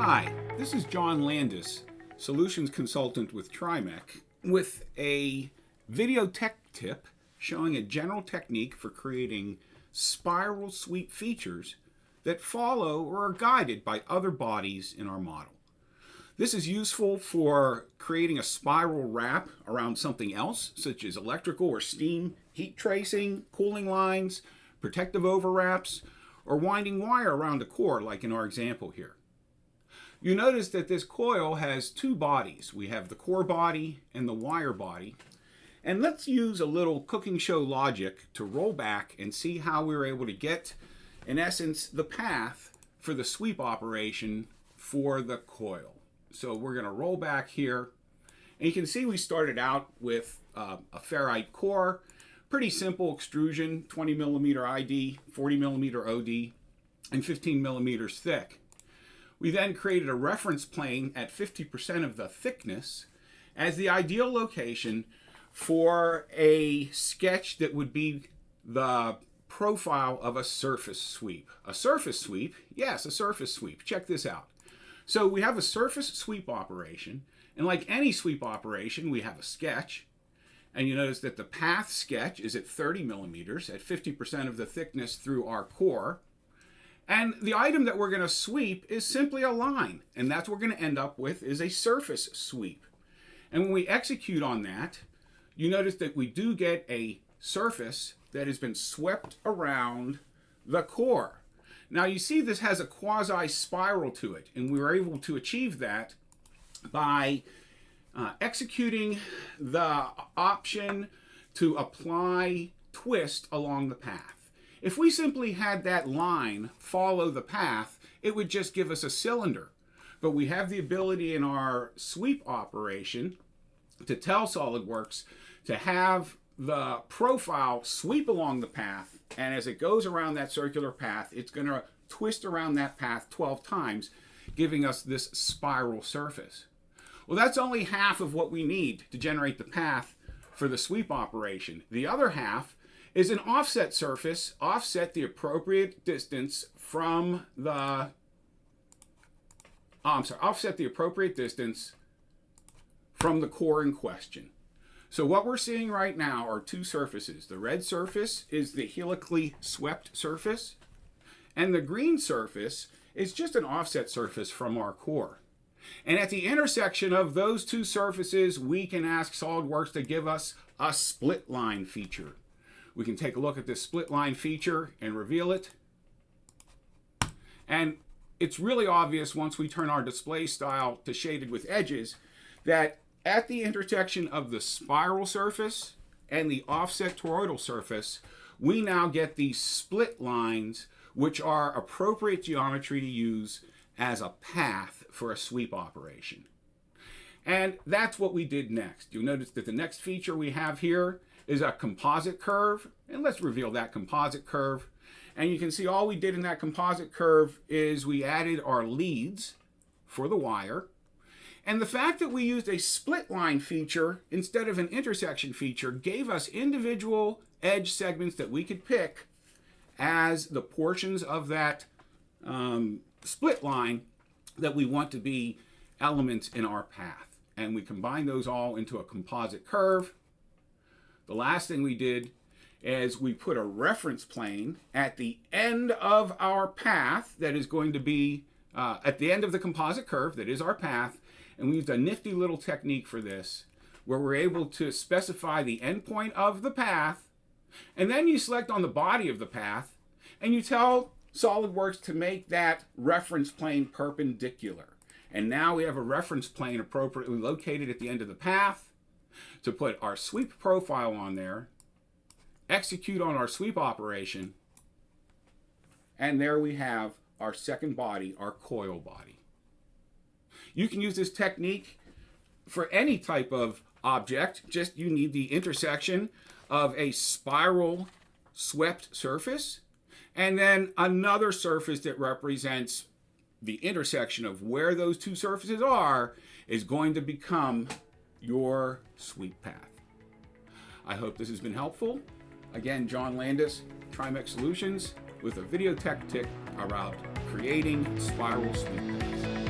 Hi, this is John Landis, Solutions Consultant with Trimec, with a video tech tip showing a general technique for creating spiral sweep features that follow or are guided by other bodies in our model. This is useful for creating a spiral wrap around something else, such as electrical or steam heat tracing, cooling lines, protective overwraps, or winding wire around a core, like in our example here. You notice that this coil has two bodies. We have the core body and the wire body. And let's use a little cooking show logic to roll back and see how we were able to get, in essence, the path for the sweep operation for the coil. So we're going to roll back here. And you can see we started out with a ferrite core, pretty simple extrusion, 20 millimeter ID, 40 millimeter OD, and 15 millimeters thick. We then created a reference plane at 50% of the thickness as the ideal location for a sketch that would be the profile of a surface sweep. A surface sweep? Yes, a surface sweep. Check this out. So we have a surface sweep operation, and like any sweep operation, we have a sketch. And you notice that the path sketch is at 30 millimeters, at 50% of the thickness through our core. And the item that we're going to sweep is simply a line. And that's what we're going to end up with is a surface sweep. And when we execute on that, you notice that we do get a surface that has been swept around the core. Now you see this has a quasi-spiral to it. And we were able to achieve that by executing the option to apply twist along the path. If we simply had that line follow the path, it would just give us a cylinder. But we have the ability in our sweep operation to tell SOLIDWORKS to have the profile sweep along the path, and as it goes around that circular path, it's going to twist around that path 12 times, giving us this spiral surface. Well, that's only half of what we need to generate the path for the sweep operation. The other half is an offset surface, offset the appropriate distance from the, offset the appropriate distance from the core in question. So what we're seeing right now are two surfaces. The red surface is the helically swept surface, and the green surface is just an offset surface from our core. And at the intersection of those two surfaces, we can ask SOLIDWORKS to give us a split line feature. We can take a look at this split line feature and reveal it. And it's really obvious once we turn our display style to shaded with edges that at the intersection of the spiral surface and the offset toroidal surface, we now get these split lines, which are appropriate geometry to use as a path for a sweep operation. And that's what we did next. You'll notice that the next feature we have here is a composite curve, and let's reveal that composite curve. And you can see all we did in that composite curve is we added our leads for the wire. And the fact that we used a split line feature instead of an intersection feature gave us individual edge segments that we could pick as the portions of that split line that we want to be elements in our path. And we combine those all into a composite curve. The last thing we did is we put a reference plane at the end of our path that is going to be at the end of the composite curve that is our path, and we used a nifty little technique for this where we're able to specify the endpoint of the path, and then you select on the body of the path and you tell SOLIDWORKS to make that reference plane perpendicular. And now we have a reference plane appropriately located at the end of the path to put our sweep profile on there, execute on our sweep operation, and there we have our second body, our coil body. You can use this technique for any type of object, just you need the intersection of a spiral swept surface and then another surface that represents the intersection of where those two surfaces are is going to become your sweep path. I hope this has been helpful. Again, John Landis, Trimec Solutions, with a video tech tip around creating spiral sweep paths.